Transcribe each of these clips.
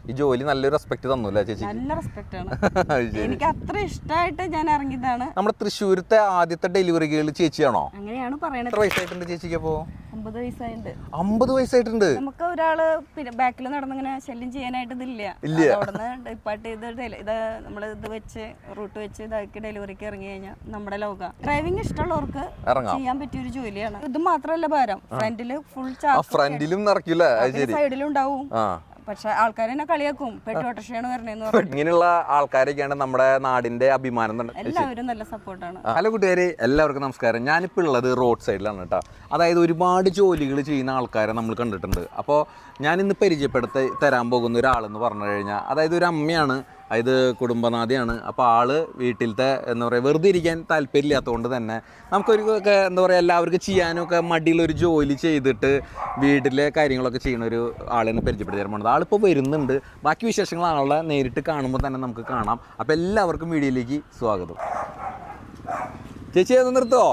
ഈ ജോലി നല്ലൊരു റെസ്പെക്ട് തന്നു അല്ലേ ചേച്ചി? നല്ല റെസ്പെക്ട് ആണ്. എനിക്ക് അത്ര ഇഷ്ടമായിട്ട് ഞാൻ ഇറങ്ങിയതാണ്. നമ്മുടെ തൃശ്ശൂരത്തെ ആദ്യത്തെ ഡെലിവറി ഗേൾ ചേച്ചിയാണോ? അങ്ങനെയാണ് പറയണത്. എത്ര വയസ്സായിട്ടുണ്ട് ചേച്ചിക്ക്? അപ്പോ 50 വയസ്സായിട്ടുണ്ട്. 50 വയസ്സായിട്ടുണ്ട്. നമുക്ക് ഒരാള് പിന്നെ ബാക്കിൽ നടന്നിങ്ങനെ ശല്യം ചെയ്യാനായിട്ട് ഇതില്ല. അവിടുന്ന് ഡിപ്പാർട്ട് ചെയ്ത് ഇത് നമ്മൾ ഇത് വെച്ച് റൂട്ട് വെച്ച് ഇതാക്കി ഡെലിവറിക്ക് ഇറങ്ങി കഴിഞ്ഞാൽ നമ്മുടെ ലോകം. ഡ്രൈവിംഗ് ഇഷ്ടമുള്ളവർക്ക് ചെയ്യാൻ പറ്റിയ ഒരു ജോലിയാണ്. ഇത് മാത്രമല്ല ഭാരം, ഫ്രണ്ടില് ഫുൾ ഫ്രണ്ടിലും നിറയ്ക്കില്ല, സൈഡിലും ഉണ്ടാവും. പക്ഷെ ആൾക്കാർ എന്നെ കളിയാക്കും, പെട്ടോട്ടർഷയാണ് വരണേന്ന് പറഞ്ഞു. ഇങ്ങനെയുള്ള ആൾക്കാരൊക്കെയാണ് നമ്മുടെ നാടിന്റെ അഭിമാനം. എല്ലാവരും നല്ല സപ്പോർട്ടാണ്. ഹലോ കൂട്ടുകാരെ, എല്ലാവർക്കും നമസ്കാരം. ഞാനിപ്പോൾ ഉള്ളത് റോഡ് സൈഡിലാണ് കേട്ടോ. അതായത് ഒരുപാട് ജോലികൾ ചെയ്യുന്ന ആൾക്കാരെ നമ്മൾ കണ്ടിട്ടുണ്ട്. അപ്പോൾ ഞാനിന്ന് പരിചയപ്പെടുത്തി തരാൻ പോകുന്ന ഒരാളെന്ന് പറഞ്ഞു കഴിഞ്ഞാൽ, അതായത് ഒരു അമ്മയാണ്, അതായത് കുടുംബനാഥിയാണ്. അപ്പോൾ ആള് വീട്ടിലത്തെ എന്താ പറയുക, വെറുതെ ഇരിക്കാൻ താല്പര്യമില്ലാത്തതുകൊണ്ട് തന്നെ നമുക്കൊരു എന്താ പറയുക, എല്ലാവർക്കും ചെയ്യാനൊക്കെ മടിയുള്ളൊരു ജോലി ചെയ്തിട്ട് വീട്ടിലെ കാര്യങ്ങളൊക്കെ ചെയ്യുന്ന ഒരു ആളെന്ന് പരിചയപ്പെടുത്തി തരാൻ പോകുന്നത്. ആളിപ്പോൾ വരുന്നുണ്ട്. ബാക്കി വിശേഷങ്ങൾ ആളെ നേരിട്ട് കാണുമ്പോൾ തന്നെ നമുക്ക് കാണാം. അപ്പോൾ എല്ലാവർക്കും വീഡിയോയിലേക്ക് സ്വാഗതം. ചേച്ചി ഒന്ന് നിർത്തുമോ?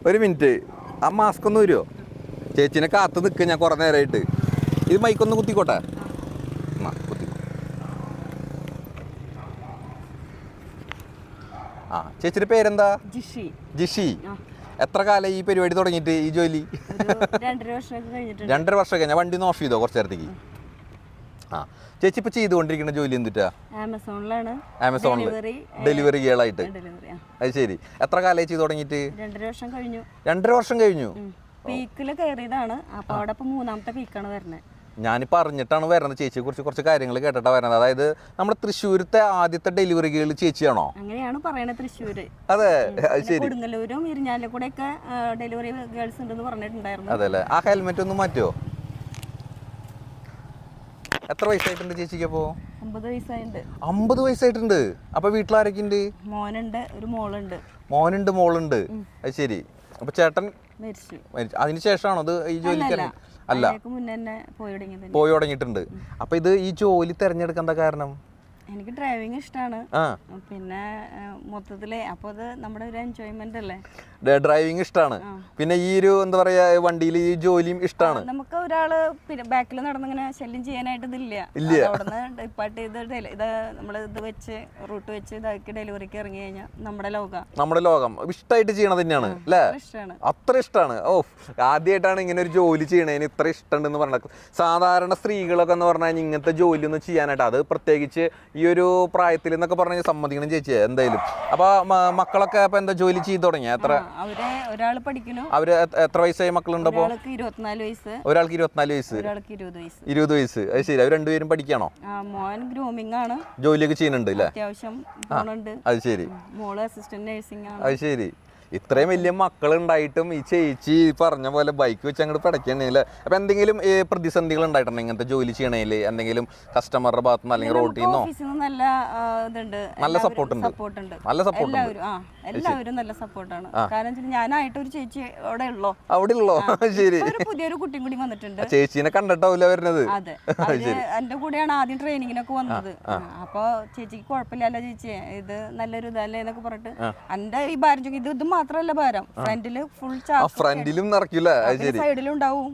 ഒരു മിനിറ്റ്, ആ മാസ്ക് ഒന്ന് വരുമോ? ചേച്ചിനെ കാത്ത് നിൽക്കുക ഞാൻ കുറേ നേരമായിട്ട്. ഇത് മൈക്കൊന്ന് കുത്തിക്കോട്ടെ. ആ, ചേച്ചിയുടെ പേരെന്താ? ജിഷി. എത്ര കാലം ഈ പരിപാടി തുടങ്ങിയിട്ട്, ഈ ജോലി? 2.5 വർഷമൊക്കെ കഴിഞ്ഞിട്ടുണ്ട്. 2.5 വർഷം കഴിഞ്ഞാൽ വണ്ടി ഒന്ന് ഓഫ് ചെയ്തോ കുറച്ച് നേരത്തേക്ക്? ആ, ചേച്ചി ഇപ്പൊ ചെയ്തുകൊണ്ടിരിക്കുന്ന ജോലി എന്തിട്ടാ? ആമസോണിൽ ഡെലിവറി ഗേളായിട്ട്. അത് ശരി. എത്ര കാലമായി ചെയ്ത് തുടങ്ങിയിട്ട്? 2.5 വർഷം കഴിഞ്ഞു. 2.5 വർഷം കഴിഞ്ഞു. പീക്കില് കയറിയതാണ്. അപ്പൊ അവിടെ ഇപ്പൊ 3ാമത്തെ പീക്കാണ് വരുന്നത്. ഞാനിപ്പോൾ അറിഞ്ഞിട്ടാണ് വരുന്നത്. ചേച്ചിയെ കുറിച്ച് കുറച്ച് കാര്യങ്ങൾ കേട്ടിട്ടാണ് വരുന്നത്. അതായത് നമ്മുടെ തൃശ്ശൂരത്തെ ആദ്യത്തെ ഡെലിവറി ഗേൾ ചേച്ചിയാണോ? അങ്ങനെയാണ് പറയണത്. തൃശ്ശൂര്. അതെ, ശരി. കൊടുങ്ങല്ലൂരും ഇരിഞ്ഞാലും കൂടെ ഒക്കെ ഡെലിവറി ഗേൾസ് ഉണ്ടെന്ന് പറഞ്ഞിട്ടുണ്ടായിരുന്നു. അതെ അല്ലേ. ആ ഹെൽമെറ്റ് ഒന്ന് മാറ്റുമോ? എത്ര വയസ്സായിട്ടുണ്ട് ചേച്ചിക്ക്? അപ്പോ 50 വയസ്സായിട്ടുണ്ട്. 50 വയസ്സായിട്ടുണ്ട്. അപ്പൊ വീട്ടിലാരൊക്കെ ഉണ്ട്? മോനുണ്ട്, ഒരു മോളുണ്ട്. മോളുണ്ട്. അത് ശരി. അപ്പൊ ചേട്ടൻ മരിച്ചു. അതിന് ശേഷമാണോ ഇത് ഈ ജോലിക്ക്? അല്ല, പോയി തുടങ്ങിയിട്ടുണ്ട്. അപ്പൊ ഇത് ഈ ജോലി തെരഞ്ഞെടുക്കാൻ എന്താ കാരണം? എനിക്ക് ഡ്രൈവിംഗ് ഇഷ്ടമാണ്. പിന്നെ മൊത്തത്തില് അപ്പൊ അത് നമ്മുടെ ഒരു എൻജോയ്മെന്റ് അല്ലേ. ഡ്രൈവിംഗ് ഇഷ്ടമാണ്. പിന്നെ ഈ ഒരു എന്താ പറയാ, വണ്ടിയിൽ ഈ ജോലിയും ഇഷ്ടമാണ്. നമുക്ക് ഒരാള് പിന്നെ ബാക്കിൽ നടന്നിങ്ങനെ ശല്യം ചെയ്യാനായിട്ട് ഇതില്ല. അവിടുന്ന് ഡിപ്പാർട്ട് ചെയ്ത് ഇത് നമ്മള് ഇത് വെച്ച് റൂട്ട് വെച്ച് ഇതാക്കി ഡെലിവറിക്ക് ഇറങ്ങി കഴിഞ്ഞാൽ നമ്മുടെ ലോകം ഇഷ്ടമായിട്ട് ചെയ്യണത് തന്നെയാണ് അല്ലേ? അത്ര ഇഷ്ടമാണ്. ഓ, ആദ്യമായിട്ടാണ് ഇങ്ങനെ ഒരു ജോലി ചെയ്യണതിന് ഇത്ര ഇഷ്ടമുണ്ടെന്ന് പറഞ്ഞത്. സാധാരണ സ്ത്രീകളൊക്കെ എന്ന് പറഞ്ഞാൽ ഇങ്ങനത്തെ ജോലി ഒന്നും ചെയ്യാനായിട്ട്, അത് പ്രത്യേകിച്ച് ഈ ഒരു പ്രായത്തിൽ എന്നൊക്കെ പറഞ്ഞാൽ സമ്മതിക്കണം ചേച്ചി എന്തായാലും. അപ്പൊ മക്കളൊക്കെ അപ്പൊ എന്താ ജോലി ചെയ്ത് തുടങ്ങിയ? എത്ര? ഒരാൾ പഠിക്കുന്നു. അവര് എത്ര വയസ്സായ മക്കളുണ്ട്? അപ്പൊ 24 വയസ്സ്. ഒരാൾക്ക് 24 വയസ്സ്, 20 വയസ്സ്. അത് ശരി. അവർ രണ്ടുപേരും പഠിക്കാണോ? മോൻ ഗ്രൂമിംഗ് ആണ്, ജോലിയൊക്കെ ചെയ്യുന്നുണ്ട് അല്ലേ? അത്യാവശ്യം. അത് ശരി. മോള് അസിസ്റ്റന്റ് നഴ്സിംഗ് ആണ്. അത് ശരി. ഇത്രയും വലിയ മക്കളുണ്ടായിട്ടും ഈ ചേച്ചി പറഞ്ഞ പോലെ ബൈക്ക് വെച്ച് അങ്ങോട്ട് പിടയ്ക്കണേല്. അപ്പൊ എന്തെങ്കിലും പ്രതിസന്ധികൾ ഉണ്ടായിട്ടുണ്ടോ ഇങ്ങനത്തെ ജോലി ചെയ്യണേല്? എന്തെങ്കിലും കസ്റ്റമറുടെ ഭാഗത്തുനിന്ന് അല്ലെങ്കിൽ റോഡിൽ നിന്നോ? നല്ല സപ്പോർട്ട് ഉണ്ട്. നല്ല സപ്പോർട്ട് ഉണ്ട്. എല്ലാവരും നല്ല സപ്പോർട്ടാണ്. കാരണം ഞാനായിട്ട് ഒരു ചേച്ചി അവിടെ ഉള്ളോ? ശരി. പുതിയൊരു കുട്ടിയും കൂടി വന്നിട്ടുണ്ട്. ചേച്ചീനെ കണ്ടിട്ടാവില്ല വരുന്നത്? അതെ, എന്റെ കൂടെയാണ് ആദ്യം ട്രെയിനിങ്ങിനൊക്കെ വന്നത്. അപ്പൊ ചേച്ചിക്ക് കുഴപ്പമില്ലല്ലോ ചേച്ചി, ഇത് നല്ലൊരു ഇതല്ലേ എന്നൊക്കെ പറഞ്ഞിട്ട് എന്റെ ഈ ഭാരം ഇത് മാത്രല്ല ഭാരം, ഫ്രണ്ടില് ഫുൾ ഫ്രണ്ടിലും നിറയ്ക്കില്ല, സൈഡിലും ഉണ്ടാവും.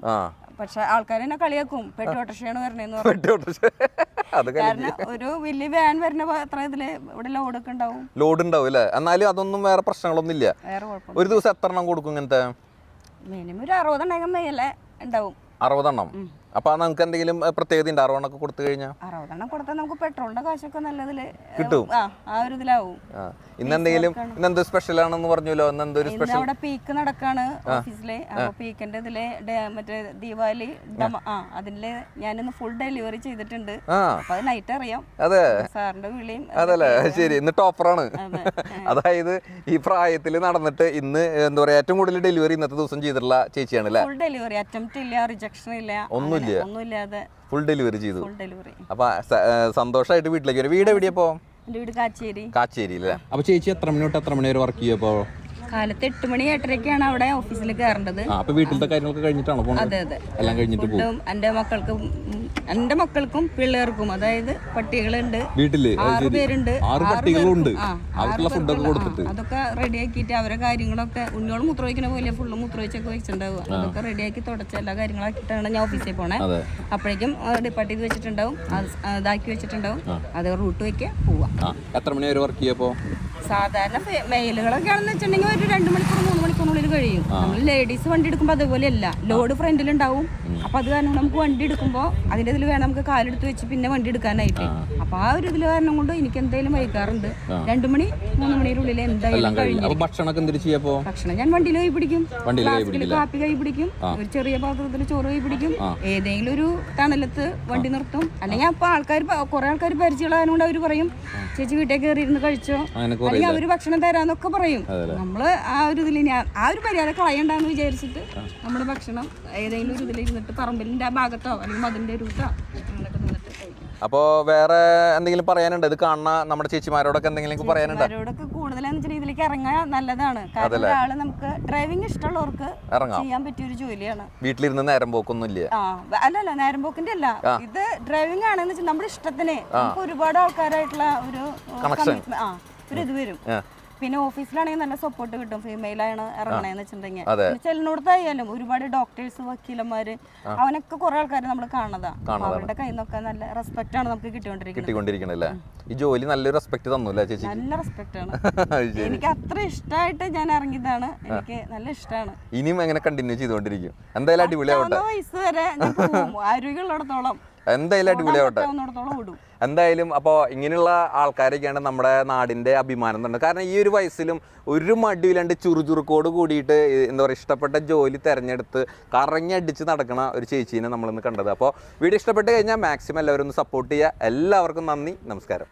പക്ഷെ ആൾക്കാർ എന്നെ കളിയാക്കും, പെട്ടോട്ടർഷയാണ് വരണേന്ന് പറഞ്ഞു. കാരണം ഒരു വലിയ വാൻ വരുന്ന അത്ര ഇതില് ഇവിടെ ലോഡൊക്കെ ഉണ്ടാവും. ലോഡ് ഉണ്ടാവും അല്ലേ? എന്നാലും അതൊന്നും വേറെ പ്രശ്നങ്ങളൊന്നും ഇല്ല. വേറെ കുഴപ്പം. ഒരു ദിവസം എത്ര എണ്ണം കൊടുക്കും ഇങ്ങനത്തെ? മിനിമം ഒരു 60 മേലെ ഉണ്ടാവും. 60 എണ്ണം. അപ്പൊ നമുക്ക് എന്തെങ്കിലും പ്രത്യേകത ഉണ്ട് 60 എണ്ണം കൊടുത്തു കഴിഞ്ഞാൽ? 60 കൊടുത്താൽ നമുക്ക് പെട്രോളിന്റെ കാശൊക്കെ നല്ലതില് കിട്ടും. ആ ഒരു ഇതിലാവും. ഇന്നെന്ത് സ്പെഷ്യൽ ആണെന്ന് പറഞ്ഞല്ലോ? അവിടെ പീക്ക് നടക്കാണ് ഓഫീസിലെ. അപ്പൊ പീക്കിന്റെ ഇതില് മറ്റേ ദീപാവലി അതില് ഞാനിന്ന് ഫുൾ ഡെലിവറി ചെയ്തിട്ടുണ്ട്. അപ്പൊ അത് നൈറ്റ് അറിയാം. അതെ, സാറിന്റെ വിളിയും. അതല്ലേ? ശരി. ഇന്ന് ടോപ്പറാണ്. അതായത് ഈ പ്രായത്തിൽ നടന്നിട്ട് ഇന്ന് എന്താ പറയാ, ഏറ്റവും കൂടുതൽ ഡെലിവറി ഇന്നത്തെ ദിവസം ചെയ്തിട്ടുള്ള ചേച്ചിയാണ് അല്ലേ? ഫുൾ ഡെലിവറി, അറ്റംപ്റ്റ് ഇല്ല, റിജക്ഷൻ ഇല്ല, ഒന്നുമില്ലാതെ ഫുൾ ഡെലിവറി ചെയ്തു. അപ്പൊ സന്തോഷമായിട്ട് വീട്ടിലേക്ക് വരും. വീട് എവിടെയാ? എന്റെ വീട് കാച്ചേരി. കാച്ചേരി അല്ലേ? അപ്പൊ ചേച്ചി എത്ര മണി തൊട്ട് എത്ര മണി വരെ വർക്ക് ചെയ്യപ്പോ? കാലത്ത് 8 മണി 8:30 അവിടെ ഓഫീസിൽ കയറേണ്ടത്. അപ്പൊ വീട്ടിലത്തെ കാര്യങ്ങളൊക്കെ കഴിഞ്ഞിട്ടാണോ പോകുന്നത്? അതെ അതെ, എല്ലാം കഴിഞ്ഞിട്ട് പോകും. എന്റെ മക്കൾക്കും പിള്ളേർക്കും, അതായത് പട്ടികളുണ്ട് വീട്ടില് 6 പേരുണ്ട്. 6 പട്ടികളുണ്ട്. അവർക്കുള്ള ഫുഡൊക്കെ കൊടുത്തിട്ട് അതൊക്കെ റെഡിയാക്കിയിട്ട് അവരെ കാര്യങ്ങളൊക്കെ ഉണ്ണിയോളം മൂത്രമൊഴിക്കുന്ന പോലെ ഫുള്ള് മൂത്രമൊഴിച്ചൊക്കെ വെച്ചിട്ടുണ്ടാവുക. അതൊക്കെ റെഡിയാക്കി തുടച്ച എല്ലാ കാര്യങ്ങളാക്കിയിട്ടാണ് ഞാൻ ഓഫീസിൽ പോണേ. അപ്പോഴേക്കും ഡിപ്പാർട്ട് ചെയ്ത് വെച്ചിട്ടുണ്ടാവും, ഇതാക്കി വെച്ചിട്ടുണ്ടാവും. അത് റൂട്ട് വയ്ക്കുക, പോവാ. എത്ര മണി വരെ വർക്ക് ചെയ്യപ്പോ? സാധാരണ മെയിലുകളൊക്കെ ആണെന്ന് വെച്ചിട്ടുണ്ടെങ്കിൽ ഒരു 2 മണിക്കൂർ 3 മണിക്കൂറിനുള്ളിൽ കഴിയും. നമ്മൾ ലേഡീസ് വണ്ടി എടുക്കുമ്പോൾ അതുപോലെയല്ല, ലോഡ് ഫ്രണ്ടിലുണ്ടാവും. അപ്പൊ അത് കാരണം നമുക്ക് വണ്ടി എടുക്കുമ്പോൾ അതിന്റെ ഇതിൽ വേണം നമുക്ക് കാലെടുത്ത് വെച്ച് പിന്നെ വണ്ടി എടുക്കാനായിട്ട്. അപ്പൊ ആ ഒരു ഇതിൽ കാരണം കൊണ്ട് എനിക്ക് എന്തായാലും വൈകാറുണ്ട്. 2 മണി 3 മണിയുടെ എന്തായാലും കഴിഞ്ഞു. ഭക്ഷണം ഞാൻ വണ്ടിയിൽ കൈ പിടിക്കും, കാപ്പി കൈ പിടിക്കും, ഒരു ചെറിയ പാത്രത്തിൽ ചോറ് കൈ പിടിക്കും. ഏതെങ്കിലും ഒരു തണലത്ത് വണ്ടി നിർത്തും. അല്ലെങ്കിൽ അപ്പൊ കുറെ ആൾക്കാർ പരിചയമുള്ളതുകൊണ്ട് അവര് പറയും ചേച്ചി വീട്ടിൽ കയറി ഇരുന്ന് കഴിച്ചോ, അല്ലെങ്കിൽ അവര് ഭക്ഷണം തരാന്നൊക്കെ പറയും. നമ്മള് ആ ഒരു ഇതിൽ ആ ഒരു മര്യാദ കളയണ്ടെന്ന് വിചാരിച്ചിട്ട് നമ്മുടെ ഭക്ഷണം ഏതെങ്കിലും ഒരു ഇതിൽ ഇരുന്നിട്ട് പറമ്പിലിന്റെ ആ ഭാഗത്തോ അല്ലെങ്കിൽ മതിന്റെ രൂപത്തോ അങ്ങനെയൊക്കെ നിന്നിട്ട് കഴിക്കും. അപ്പോ വേറെ എന്തെങ്കിലും പറയാനുണ്ട്? ഇത് കാണുന്ന നമ്മുടെ ചേച്ചിമാരോടൊക്കെ എന്തെങ്കിലും പറയാനുണ്ട്? അവരോടൊക്കെ കൂടുതലെന്ന് വെച്ചാൽ ഇതിലേക്ക് ഇറങ്ങാൻ നല്ലതാണ്. കാരണം ഒരാള് നമുക്ക് ഡ്രൈവിംഗ് ഇഷ്ടമുള്ളവർക്ക് ചെയ്യാൻ പറ്റിയ ഒരു ജോലിയാണ്. വീട്ടിലിരുന്ന് നേരം പോക്കൊന്നുമില്ല. അല്ലല്ല, നേരം പോക്കിന്റെ അല്ല, ഇത് ഡ്രൈവിംഗ് ആണെന്ന് വെച്ചാൽ നമ്മുടെ ഇഷ്ടത്തിന് നമുക്ക് ഒരുപാട് ആൾക്കാരായിട്ടുള്ള ഒരു ഇത് വരും. പിന്നെ ഓഫീസിലാണെങ്കിൽ നല്ല സപ്പോർട്ട് കിട്ടും. ഫീമെയിലാണ് ഇറങ്ങണേന്ന് വെച്ചിട്ടുണ്ടെങ്കിൽ ചെല്ലിനോടത്തായാലും ഒരുപാട് ഡോക്ടേഴ്സ്, വക്കീലന്മാര്, അവനൊക്കെ കുറെ ആൾക്കാർ നമ്മൾ കാണുന്നതാ. അവരുടെ കയ്യിൽ നിന്നൊക്കെ നല്ല റെസ്പെക്ട് ആണ് നമുക്ക് കിട്ടിക്കൊണ്ടിരിക്കുന്നത്. ഈ ജോലി നല്ലൊരു റെസ്പെക്ട് തന്നൂല്ലേ ചേച്ചി? നല്ല റെസ്പെക്ട് ആണ്. എനിക്ക് അത്ര ഇഷ്ടമായിട്ട് ഞാൻ ഇറങ്ങിയതാണ്. എനിക്ക് നല്ല ഇഷ്ടമാണ്. ഇനിയും എങ്ങനെ കണ്ടിന്യൂ ചെയ്തുകൊണ്ടിരിക്കും? എന്തായാലും അടിപൊളിയാവട്ടെ. വയസ്സ് വരെ ആരോഗ്യമുള്ളിടത്തോളം എന്തായാലും അടിപൊളിയാവട്ടെ. എന്തായാലും അപ്പോൾ ഇങ്ങനെയുള്ള ആൾക്കാരൊക്കെയാണ് നമ്മുടെ നാടിൻ്റെ അഭിമാനം തന്നെ. കാരണം ഈ ഒരു വയസ്സിലും ഒരു മടിയില്ലാണ്ട് ചുറുചുറുക്കോട് കൂടിയിട്ട് എന്താ പറയുക ഇഷ്ടപ്പെട്ട ജോലി തിരഞ്ഞെടുത്ത് കറങ്ങിയടിച്ച് നടക്കണ ഒരു ചേച്ചീനെ നമ്മളിന്ന് കണ്ടത്. അപ്പോൾ വീഡിയോ ഇഷ്ടപ്പെട്ട് കഴിഞ്ഞാൽ മാക്സിമം എല്ലാവരും ഒന്ന് സപ്പോർട്ട് ചെയ്യുക. എല്ലാവർക്കും നന്ദി, നമസ്കാരം.